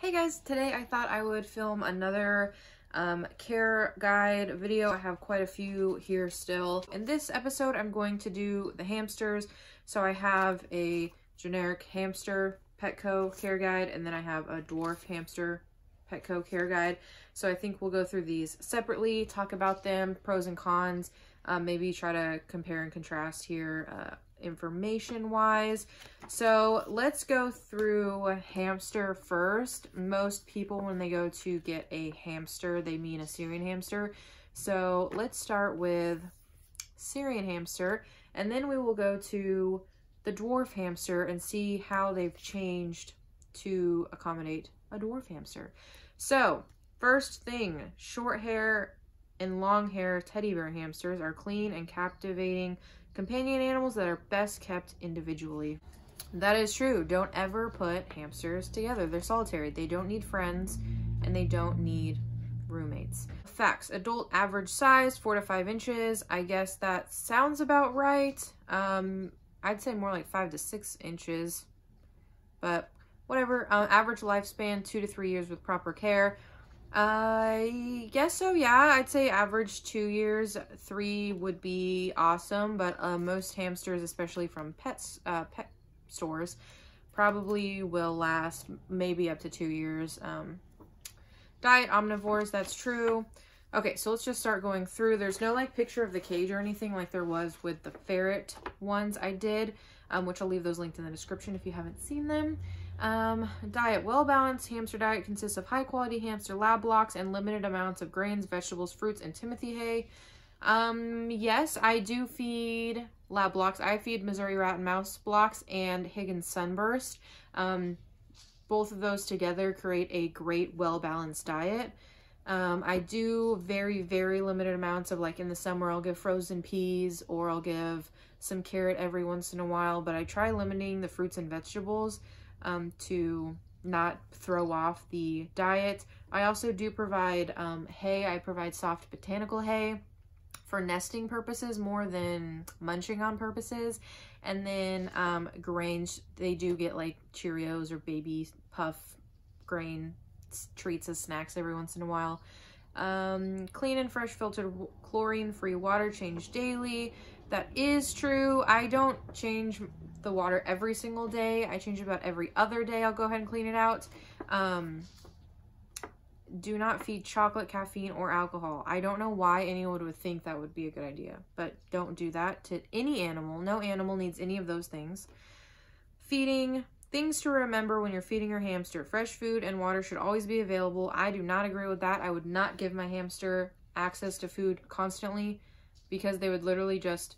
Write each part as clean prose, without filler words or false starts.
Hey guys, today I thought I would film another care guide video. I have quite a few here still. In this episode, I'm going to do the hamsters. So I have a generic hamster Petco care guide, and then I have a dwarf hamster Petco care guide. So I think we'll go through these separately, talk about them, pros and cons, maybe try to compare and contrast here information wise. So let's go through hamster first. Most people, when they go to get a hamster, they mean a Syrian hamster. So let's start with Syrian hamster, and then we will go to the dwarf hamster and see how they've changed to accommodate a dwarf hamster. So first thing, short hair and long hair teddy bear hamsters are clean and captivating companion animals that are best kept individually. That is true. Don't ever put hamsters together. They're solitary. They don't need friends and they don't need roommates. Facts. Adult average size 4 to 5 inches. I guess that sounds about right. I'd say more like 5 to 6 inches, but whatever. Average lifespan 2 to 3 years with proper care. I guess so, yeah. I'd say average 2 years. 3 would be awesome, but most hamsters, especially from pet stores, probably will last maybe up to 2 years. Diet omnivores, that's true. Okay, so let's just start going through. There's no like picture of the cage or anything like there was with the ferret ones I did, which I'll leave those linked in the description if you haven't seen them. Diet, well-balanced hamster diet consists of high-quality hamster lab blocks and limited amounts of grains, vegetables, fruits, and Timothy hay. Yes, I do feed lab blocks. I feed Missouri rat and mouse blocks and Higgins sunburst. Both of those together create a great, well-balanced diet. I do very, very limited amounts of, like in the summer, I'll give frozen peas or I'll give some carrot every once in a while, but I try limiting the fruits and vegetables to not throw off the diet. I also do provide hay. I provide soft botanical hay for nesting purposes more than munching on purposes. And then grains, they do get like Cheerios or baby puff grain treats as snacks every once in a while. Clean and fresh filtered chlorine-free water changed daily. That is true. I don't change the water every single day. I change it about every other day. I'll go ahead and clean it out. Do not feed chocolate, caffeine, or alcohol. I don't know why anyone would think that would be a good idea, but don't do that to any animal. No animal needs any of those things. Feeding. Things to remember when you're feeding your hamster. Fresh food and water should always be available. I do not agree with that. I would not give my hamster access to food constantly because they would literally just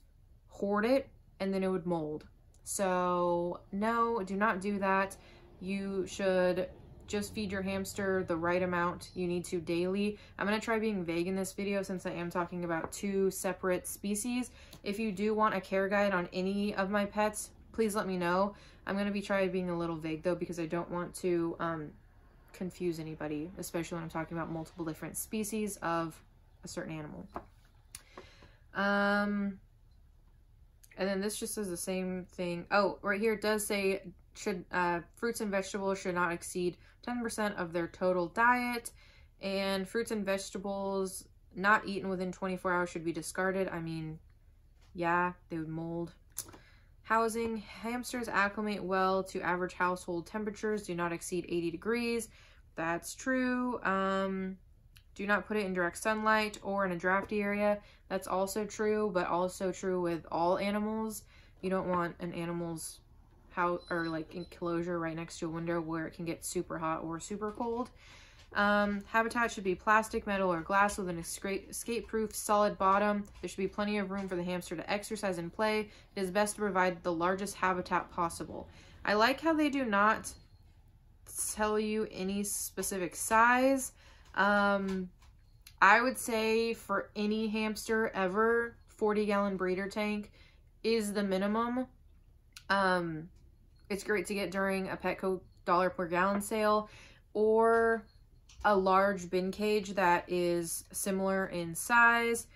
hoard it and then it would mold. So no, do not do that. You should just feed your hamster the right amount you need to daily. I'm going to try being vague in this video since I am talking about 2 separate species. If you do want a care guide on any of my pets, please let me know. I'm going to be trying being a little vague though because I don't want to confuse anybody, especially when I'm talking about multiple different species of a certain animal. And then this just says the same thing. Oh, right here it does say fruits and vegetables should not exceed 10% of their total diet, and fruits and vegetables not eaten within 24 hours should be discarded. I mean, yeah, they would mold. Housing. Hamsters acclimate well to average household temperatures, do not exceed 80 degrees. That's true. Do not put it in direct sunlight or in a drafty area. That's also true, but also true with all animals. You don't want an animal's house or like enclosure right next to a window where it can get super hot or super cold. Habitat should be plastic, metal, or glass with an escape-proof solid bottom. There should be plenty of room for the hamster to exercise and play. It is best to provide the largest habitat possible. I like how they do not tell you any specific size. I would say for any hamster ever, 40-gallon breeder tank is the minimum. It's great to get during a Petco $1 per gallon sale, or a large bin cage that is similar in size.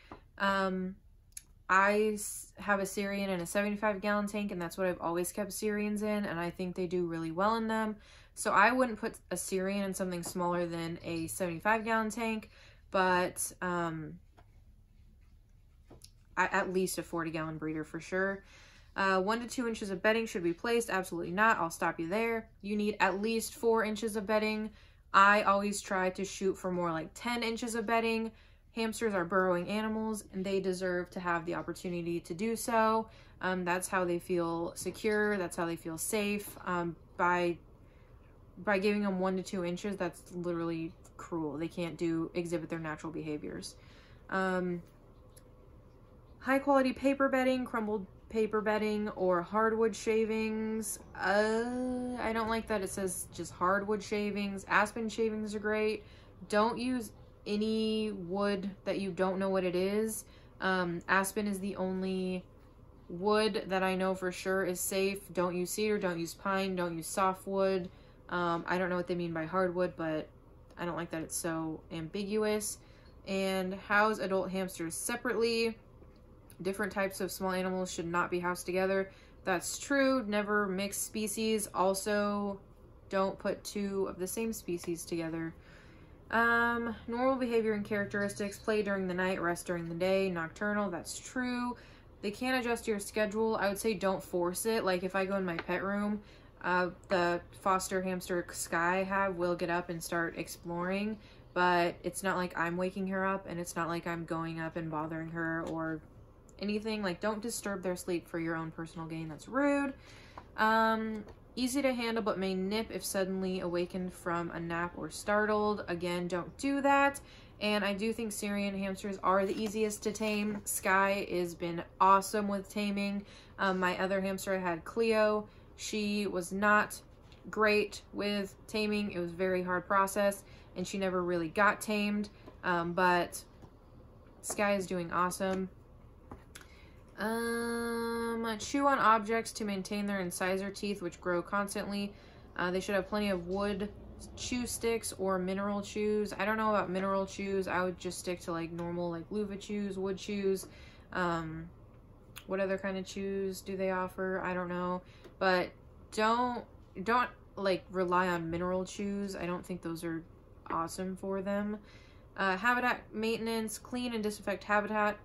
I have a Syrian in a 75-gallon tank, and that's what I've always kept Syrians in, and I think they do really well in them. So I wouldn't put a Syrian in something smaller than a 75-gallon tank, but at least a 40-gallon breeder for sure. 1 to 2 inches of bedding should be placed. Absolutely not. I'll stop you there. You need at least 4 inches of bedding. I always try to shoot for more like 10 inches of bedding. Hamsters are burrowing animals and they deserve to have the opportunity to do so. That's how they feel secure. That's how they feel safe. By giving them 1 to 2 inches, that's literally cruel. They can't exhibit their natural behaviors. High quality paper bedding, crumbled paper bedding, or hardwood shavings. I don't like that it says just hardwood shavings. Aspen shavings are great. Don't use any wood that you don't know what it is. Aspen is the only wood that I know for sure is safe. Don't use cedar, don't use pine, don't use softwood. I don't know what they mean by hardwood, but I don't like that it's so ambiguous. And house adult hamsters separately. Different types of small animals should not be housed together. That's true. Never mix species. Also, don't put 2 of the same species together. Normal behavior and characteristics. Play during the night, rest during the day. Nocturnal. That's true. They can adjust to your schedule. I would say don't force it. Like if I go in my pet room, the foster hamster Sky I have will get up and start exploring, but it's not like I'm waking her up, and it's not like I'm going up and bothering her or anything. Like, don't disturb their sleep for your own personal gain. That's rude. Easy to handle but may nip if suddenly awakened from a nap or startled. Again, don't do that. And I do think Syrian hamsters are the easiest to tame. Sky has been awesome with taming. My other hamster I had, Cleo, she was not great with taming. It was a very hard process and she never really got tamed. But Sky is doing awesome. Chew on objects to maintain their incisor teeth, which grow constantly. They should have plenty of wood chew sticks or mineral chews. I don't know about mineral chews. I would just stick to like normal like loofah chews, wood chews. What other kind of chews do they offer? I don't know, but don't like rely on mineral chews. I don't think those are awesome for them. Habitat maintenance: clean and disinfect habitat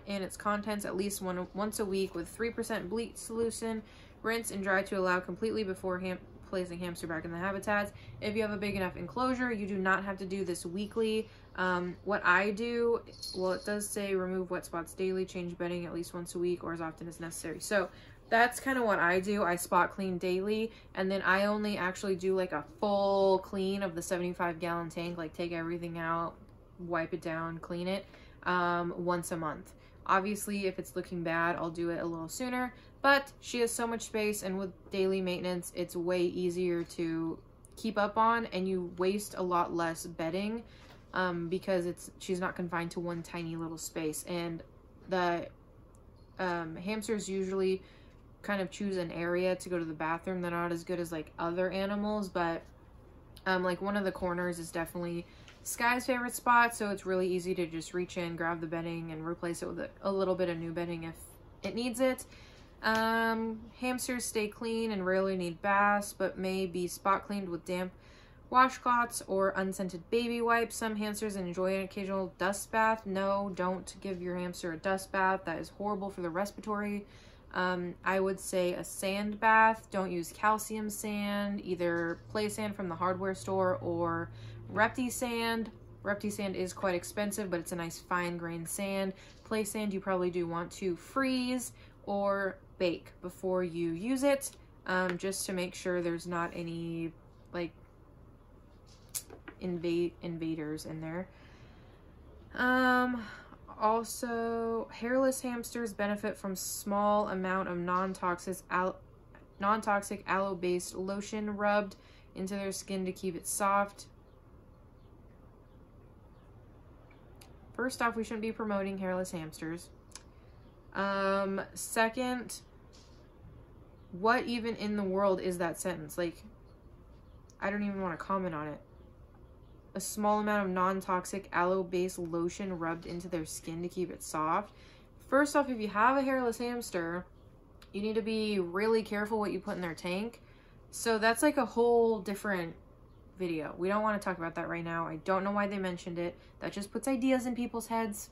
and its contents at least once a week with 3% bleach solution. Rinse and dry to allow completely before placing hamster back in the habitats. If you have a big enough enclosure, you do not have to do this weekly. What I do, well, it does say remove wet spots daily, change bedding at least once a week or as often as necessary. So that's kind of what I do. I spot clean daily, and then I only actually do like a full clean of the 75-gallon tank, like take everything out, wipe it down, clean it once a month. Obviously, if it's looking bad, I'll do it a little sooner, but she has so much space, and with daily maintenance, it's way easier to keep up on, and you waste a lot less bedding because she's not confined to one tiny little space. And the hamsters usually kind of choose an area to go to the bathroom. They're not as good as like other animals, but like one of the corners is definitely Sky's favorite spot, so it's really easy to just reach in, grab the bedding, and replace it with a little bit of new bedding if it needs it. Hamsters stay clean and rarely need baths, but may be spot cleaned with damp washcloths or unscented baby wipes. Some hamsters enjoy an occasional dust bath. No, don't give your hamster a dust bath. That is horrible for the respiratory. I would say a sand bath. Don't use calcium sand, either play sand from the hardware store or Repti sand. Repti sand is quite expensive, but it's a nice fine grained sand. Play sand you probably do want to freeze or bake before you use it, just to make sure there's not any like invaders in there. Also, hairless hamsters benefit from small amount of non-toxic aloe-based lotion rubbed into their skin to keep it soft. First off, we shouldn't be promoting hairless hamsters. Second, what even in the world is that sentence? Like, I don't even want to comment on it. A small amount of non-toxic aloe-based lotion rubbed into their skin to keep it soft. First off, if you have a hairless hamster, you need to be really careful what you put in their tank. So that's like a whole different video. We don't want to talk about that right now. I don't know why they mentioned it. That just puts ideas in people's heads.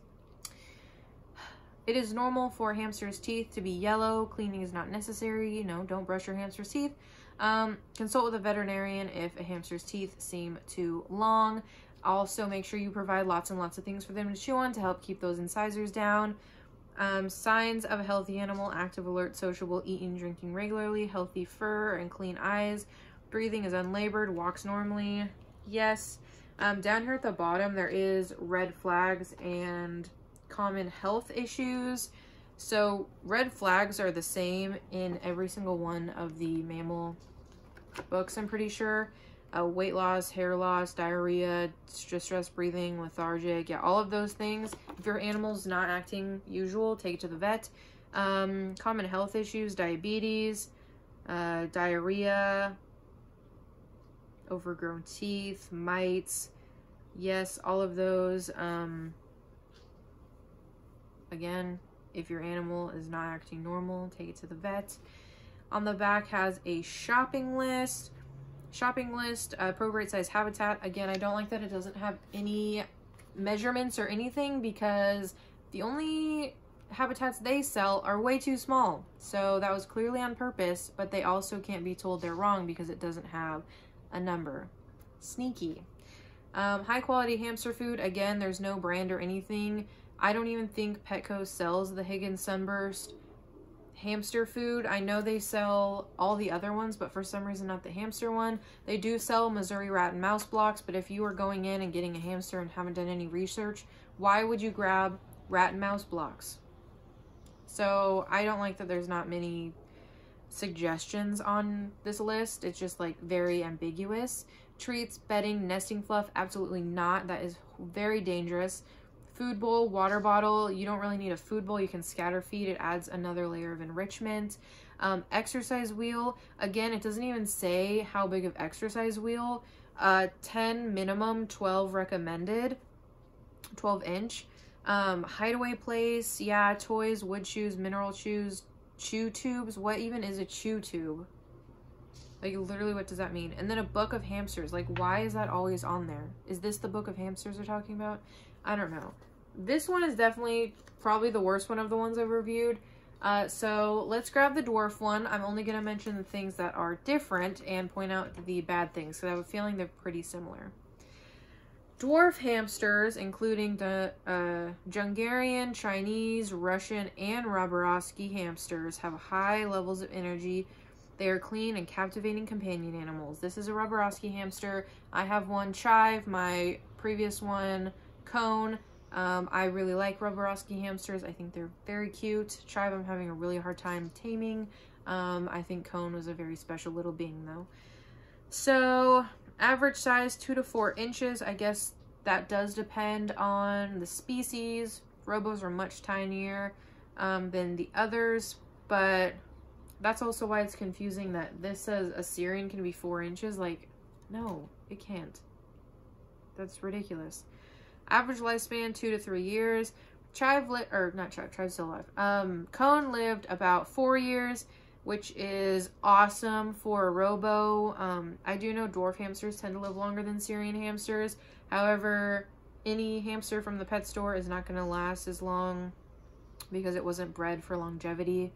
It is normal for hamsters' teeth to be yellow. Cleaning is not necessary. You know, don't brush your hamster's teeth. Consult with a veterinarian if a hamster's teeth seem too long. Also, make sure you provide lots and lots of things for them to chew on to help keep those incisors down. Signs of a healthy animal: active, alert, sociable, eating, drinking regularly, healthy fur and clean eyes, breathing is unlabored, walks normally. Yes. Down here at the bottom, there is red flags and common health issues. So red flags are the same in every single one of the mammal books, I'm pretty sure. Weight loss, hair loss, diarrhea, distress breathing, lethargic, yeah, all of those things. If your animal's not acting usual, take it to the vet. Common health issues: diabetes, diarrhea, overgrown teeth, mites. Yes, all of those. Again, if your animal is not acting normal, take it to the vet. On the back has a shopping list. Appropriate size habitat. Again, I don't like that it doesn't have any measurements or anything, because the only habitats they sell are way too small. So that was clearly on purpose, but they also can't be told they're wrong because it doesn't have a number. Sneaky. High quality hamster food. Again, there's no brand or anything. I don't even think Petco sells the Higgins Sunburst hamster food. I know they sell all the other ones, but for some reason not the hamster one. They do sell Missouri rat and mouse blocks, but if you are going in and getting a hamster and haven't done any research, why would you grab rat and mouse blocks? So I don't like that there's not many suggestions on this list. It's just like very ambiguous. Treats, bedding, nesting fluff, absolutely not. That is very dangerous. Food bowl, water bottle. You don't really need a food bowl. You can scatter feed. It adds another layer of enrichment. Exercise wheel. Again, it doesn't even say how big of exercise wheel. 10 minimum, 12 recommended. 12 inch. Hideaway place. Yeah, toys, wood shoes, mineral chews, chew tubes. What even is a chew tube? Like, literally, what does that mean? And then a book of hamsters. Like, why is that always on there? Is this the book of hamsters they're talking about? I don't know. This one is definitely probably the worst one of the ones I've reviewed. So let's grab the dwarf one. I'm only going to mention the things that are different and point out the bad things, because I have a feeling they're pretty similar. Dwarf hamsters, including the Hungarian, Chinese, Russian, and Roborowski hamsters, have high levels of energy. They are clean and captivating companion animals. This is a Roborowski hamster. I have one, Chive. My previous one, Cone. I really like Roborowski hamsters. I think they're very cute. Chive, I'm having a really hard time taming. I think Cone was a very special little being, though. So, average size 2 to 4 inches. I guess that does depend on the species. Robos are much tinier than the others, but that's also why it's confusing that this says a Syrian can be 4 inches. Like, no, it can't. That's ridiculous. Average lifespan 2 to 3 years. Chive's still alive. Cone lived about 4 years, which is awesome for a robo. I do know dwarf hamsters tend to live longer than Syrian hamsters. However, any hamster from the pet store is not going to last as long because it wasn't bred for longevity.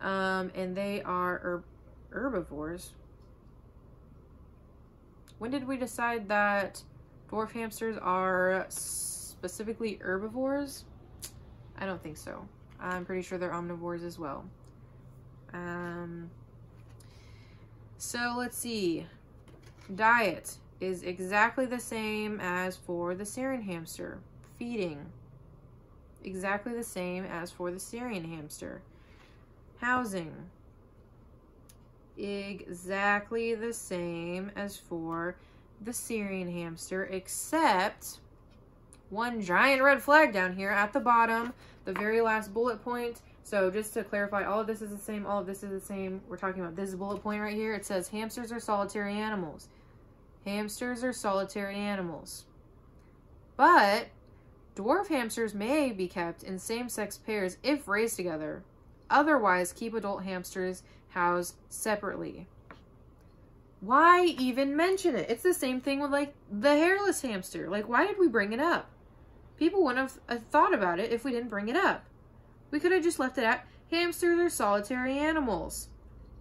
And they are herbivores. When did we decide that dwarf hamsters are specifically herbivores? I don't think so. I'm pretty sure they're omnivores as well. So let's see. Diet is exactly the same as for the Syrian hamster. Feeding, exactly the same as for the Syrian hamster. Housing, exactly the same as for the Syrian hamster, except one giant red flag down here at the bottom, the very last bullet point. So just to clarify, all of this is the same, all of this is the same. We're talking about this bullet point right here. It says hamsters are solitary animals. Hamsters are solitary animals. But dwarf hamsters may be kept in same-sex pairs if raised together. Otherwise, keep adult hamsters housed separately. Why even mention it? It's the same thing with like the hairless hamster. Like, why did we bring it up? People wouldn't have thought about it if we didn't bring it up. We could have just left it at hamsters are solitary animals.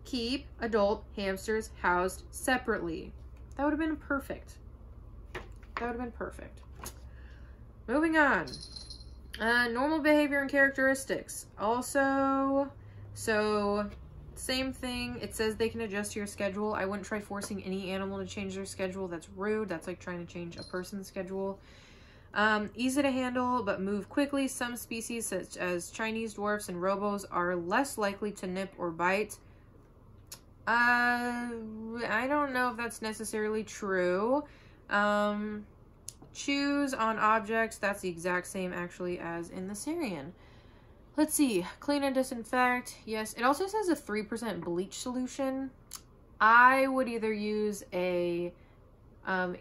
Keep adult hamsters housed separately. That would have been perfect. That would have been perfect. Moving on. Normal behavior and characteristics. Also, so same thing. It says they can adjust to your schedule. I wouldn't try forcing any animal to change their schedule. That's rude. That's like trying to change a person's schedule. Easy to handle, but move quickly. Some species, such as Chinese dwarfs and robos, are less likely to nip or bite. I don't know if that's necessarily true. Chews on objects, that's the exact same actually as in the Syrian. Let's see, clean and disinfect. Yes, it also says a 3% bleach solution. I would either use a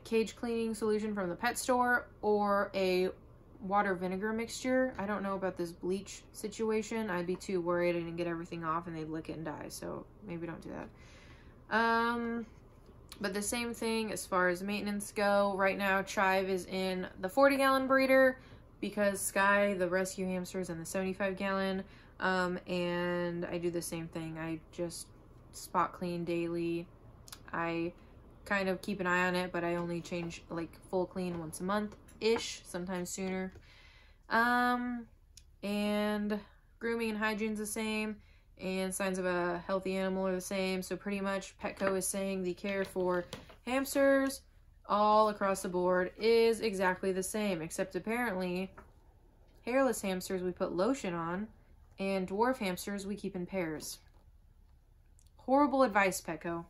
cage cleaning solution from the pet store or a water vinegar mixture. I don't know about this bleach situation. I'd be too worried and get everything off and they'd lick it and die, so maybe don't do that. But the same thing as far as maintenance go. Right now, Chive is in the 40-gallon breeder because Sky, the rescue hamster, is in the 75-gallon. And I do the same thing. I just spot clean daily. I kind of keep an eye on it, but I only change like full clean once a month-ish, sometimes sooner. And grooming and hygiene's the same. And signs of a healthy animal are the same. So pretty much Petco is saying the care for hamsters all across the board is exactly the same, except apparently hairless hamsters we put lotion on and dwarf hamsters we keep in pairs. Horrible advice, Petco.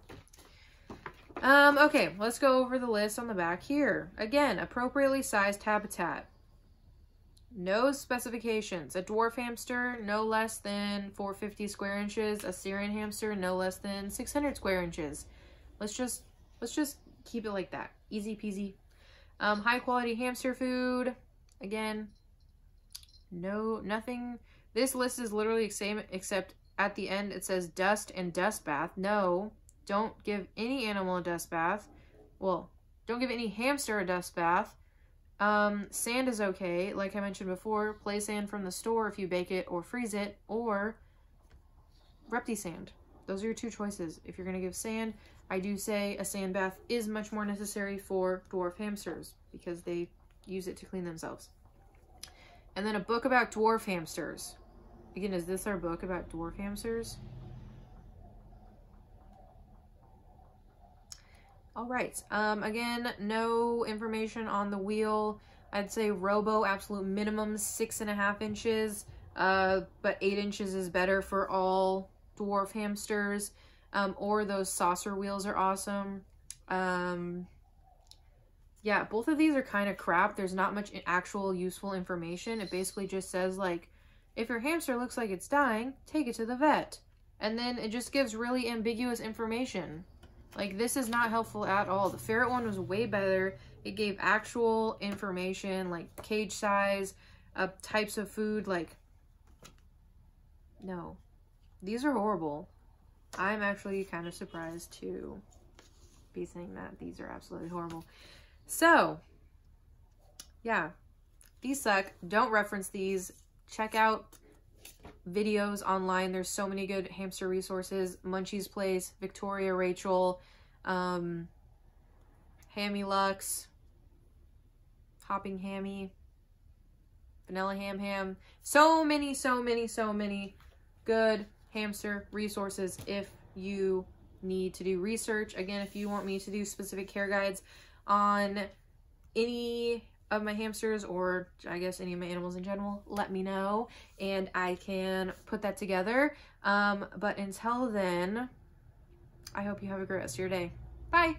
Okay, let's go over the list on the back here. Again, appropriately sized habitat. No specifications. A dwarf hamster, no less than 450 square inches. A Syrian hamster, no less than 600 square inches. Let's just keep it like that. Easy peasy. High quality hamster food. Again, nothing. This list is literally the same, except at the end it says dust and dust bath. No, don't give any animal a dust bath. Well, don't give any hamster a dust bath. Sand is okay. Like I mentioned before, play sand from the store if you bake it or freeze it, or Repti sand. Those are your two choices. If you're going to give sand, I do say a sand bath is much more necessary for dwarf hamsters because they use it to clean themselves. And then a book about dwarf hamsters. Again, is this our book about dwarf hamsters? All right. Again, no information on the wheel. I'd say Robo, absolute minimum 6.5 inches, but 8 inches is better for all dwarf hamsters. Or those saucer wheels are awesome. Yeah, both of these are kind of crap. There's not much actual useful information. It basically just says, like, if your hamster looks like it's dying, take it to the vet. And then it just gives really ambiguous information. Like, this is not helpful at all. The ferret one was way better. It gave actual information, like cage size, types of food. Like, no. These are horrible. I'm actually kind of surprised to be saying that. These are absolutely horrible. So, yeah. These suck. Don't reference these. Check out videos online. There's so many good hamster resources. Munchie's Place, Victoria Rachel, Hammy Lux, Hopping Hammy, Vanilla Ham. So many good hamster resources if you need to do research. Again, if you want me to do specific care guides on any of my hamsters, or I guess any of my animals in general, let me know and I can put that together. But until then, I hope you have a great rest of your day. Bye!